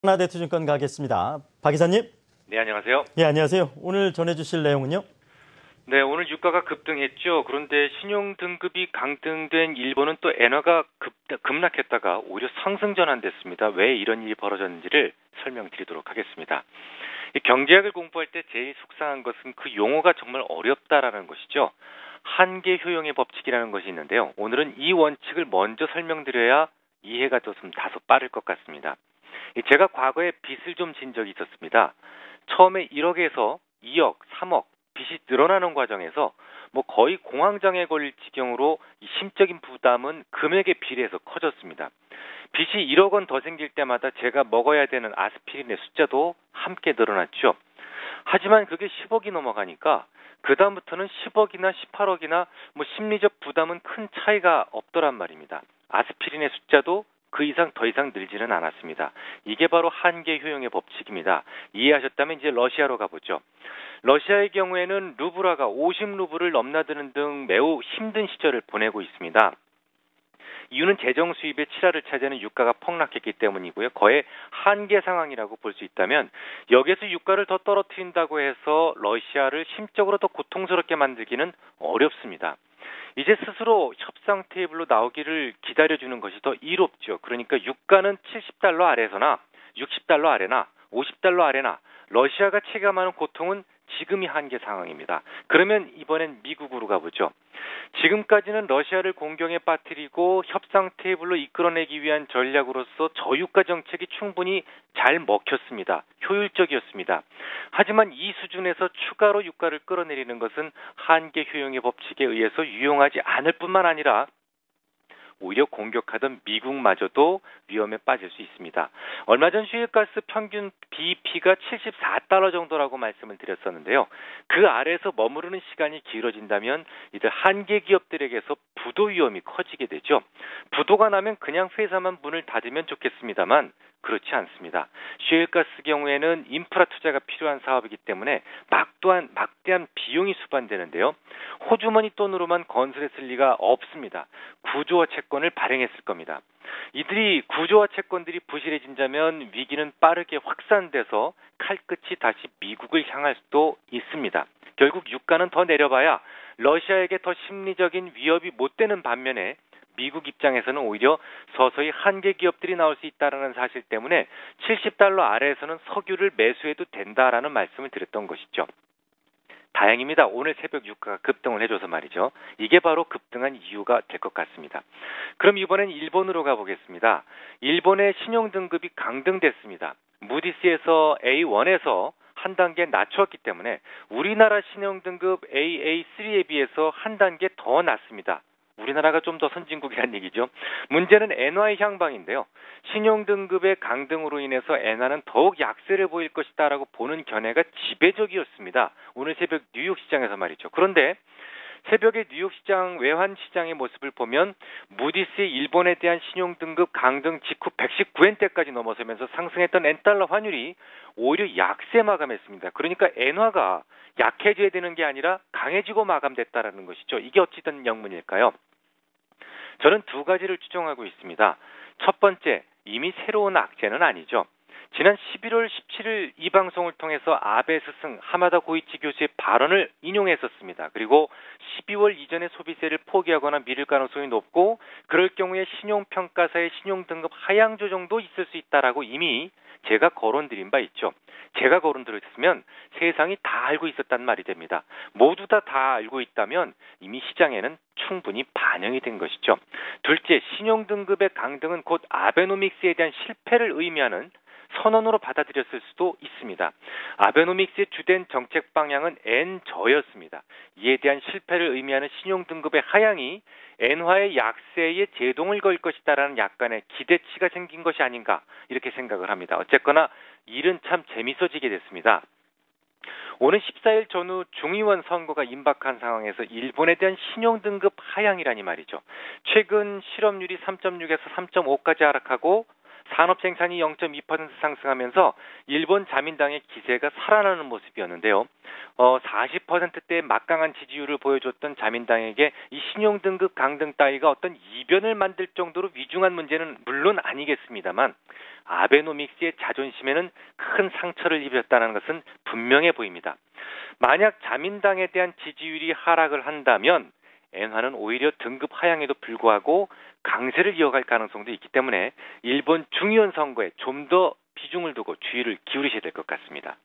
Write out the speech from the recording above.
하나대투증권 가겠습니다. 박 기자님. 네, 안녕하세요. 예, 안녕하세요. 오늘 전해주실 내용은요? 네, 오늘 유가가 급등했죠. 그런데 신용 등급이 강등된 일본은 또 엔화가 급락했다가 오히려 상승 전환됐습니다. 왜 이런 일이 벌어졌는지를 설명드리도록 하겠습니다. 이 경제학을 공부할 때 제일 속상한 것은 그 용어가 정말 어렵다라는 것이죠. 한계 효용의 법칙이라는 것이 있는데요. 오늘은 이 원칙을 먼저 설명드려야 이해가 좀 다소 빠를 것 같습니다. 제가 과거에 빚을 좀 진 적이 있었습니다. 처음에 1억에서 2억, 3억 빚이 늘어나는 과정에서 거의 공황장애 걸릴 지경으로 이 심적인 부담은 금액에 비례해서 커졌습니다. 빚이 1억 원 더 생길 때마다 제가 먹어야 되는 아스피린의 숫자도 함께 늘어났죠. 하지만 그게 10억이 넘어가니까 그다음부터는 10억이나 18억이나 심리적 부담은 큰 차이가 없더란 말입니다. 아스피린의 숫자도 그 이상 더 이상 늘지는 않았습니다. 이게 바로 한계 효용의 법칙입니다. 이해하셨다면 이제 러시아로 가보죠. 러시아의 경우에는 루블화가 50루블을 넘나드는 등 매우 힘든 시절을 보내고 있습니다. 이유는 재정 수입의 7할을 차지하는 유가가 폭락했기 때문이고요. 거의 한계 상황이라고 볼 수 있다면 여기에서 유가를 더 떨어뜨린다고 해서 러시아를 심적으로 더 고통스럽게 만들기는 어렵습니다. 이제 스스로 협상 테이블로 나오기를 기다려주는 것이 더 이롭죠. 그러니까 유가는 70달러 아래서나 60달러 아래나 50달러 아래나 러시아가 체감하는 고통은 지금이 한계 상황입니다. 그러면 이번엔 미국으로 가보죠. 지금까지는 러시아를 공경에 빠뜨리고 협상 테이블로 이끌어내기 위한 전략으로서 저유가 정책이 충분히 잘 먹혔습니다. 효율적이었습니다. 하지만 이 수준에서 추가로 유가를 끌어내리는 것은 한계 효용의 법칙에 의해서 유용하지 않을 뿐만 아니라 오히려 공격하던 미국마저도 위험에 빠질 수 있습니다. 얼마 전 슈일가스 평균 BP가 74달러 정도라고 말씀을 드렸었는데요. 그 아래에서 머무르는 시간이 길어진다면 이들 한계 기업들에게서 부도 위험이 커지게 되죠. 부도가 나면 그냥 회사만 문을 닫으면 좋겠습니다만 그렇지 않습니다. 슈일가스 경우에는 인프라 투자가 필요한 사업이기 때문에 막대한 비용이 수반되는데요. 호주머니 돈으로만 건설했을 리가 없습니다. 구조화 채권을 발행했을 겁니다. 이들이 구조화 채권들이 부실해진다면 위기는 빠르게 확산돼서 칼끝이 다시 미국을 향할 수도 있습니다. 결국 유가는 더 내려봐야 러시아에게 더 심리적인 위협이 못 되는 반면에 미국 입장에서는 오히려 서서히 한계 기업들이 나올 수 있다는 사실 때문에 70달러 아래에서는 석유를 매수해도 된다라는 말씀을 드렸던 것이죠. 다행입니다. 오늘 새벽 유가가 급등을 해줘서 말이죠. 이게 바로 급등한 이유가 될 것 같습니다. 그럼 이번엔 일본으로 가보겠습니다. 일본의 신용등급이 강등됐습니다. 무디스에서 A1에서 한 단계 낮췄기 때문에 우리나라 신용등급 AA3에 비해서 한 단계 더 낮습니다. 우리나라가 좀 더 선진국이라는 얘기죠. 문제는 엔화의 향방인데요. 신용등급의 강등으로 인해서 엔화는 더욱 약세를 보일 것이다라고 보는 견해가 지배적이었습니다. 오늘 새벽 뉴욕 시장에서 말이죠. 그런데 새벽에 뉴욕 시장 외환시장의 모습을 보면 무디스의 일본에 대한 신용등급 강등 직후 119엔대까지 넘어서면서 상승했던 엔달러 환율이 오히려 약세 마감했습니다. 그러니까 엔화가 약해져야 되는 게 아니라 강해지고 마감됐다라는 것이죠. 이게 어찌된 영문일까요? 저는 두 가지를 추정하고 있습니다. 첫 번째, 이미 새로운 악재는 아니죠. 지난 11월 17일 이 방송을 통해서 아베 스승 하마다 고이치 교수의 발언을 인용했었습니다. 그리고 12월 이전에 소비세를 포기하거나 미룰 가능성이 높고 그럴 경우에 신용평가사의 신용등급 하향 조정도 있을 수 있다라고 이미 제가 거론드린 바 있죠. 제가 거론드렸으면 세상이 다 알고 있었단 말이 됩니다. 모두 다 알고 있다면 이미 시장에는 충분히 반영이 된 것이죠. 둘째, 신용등급의 강등은 곧 아베노믹스에 대한 실패를 의미하는 선언으로 받아들였을 수도 있습니다. 아베노믹스의 주된 정책 방향은 엔저였습니다. 이에 대한 실패를 의미하는 신용등급의 하향이 엔화의 약세에 제동을 걸 것이다라는 약간의 기대치가 생긴 것이 아닌가 이렇게 생각을 합니다. 어쨌거나 일은 참 재밌어지게 됐습니다. 오는 14일 전후 중의원 선거가 임박한 상황에서 일본에 대한 신용등급 하향이라니 말이죠. 최근 실업률이 3.6에서 3.5까지 하락하고 산업 생산이 0.2% 상승하면서 일본 자민당의 기세가 살아나는 모습이었는데요. 40%대의 막강한 지지율을 보여줬던 자민당에게 이 신용등급 강등 따위가 어떤 이변을 만들 정도로 위중한 문제는 물론 아니겠습니다만 아베노믹스의 자존심에는 큰 상처를 입혔다는 것은 분명해 보입니다. 만약 자민당에 대한 지지율이 하락을 한다면 엔화는 오히려 등급 하향에도 불구하고 강세를 이어갈 가능성도 있기 때문에 일본 중의원 선거에 좀 더 비중을 두고 주의를 기울이셔야 될 것 같습니다.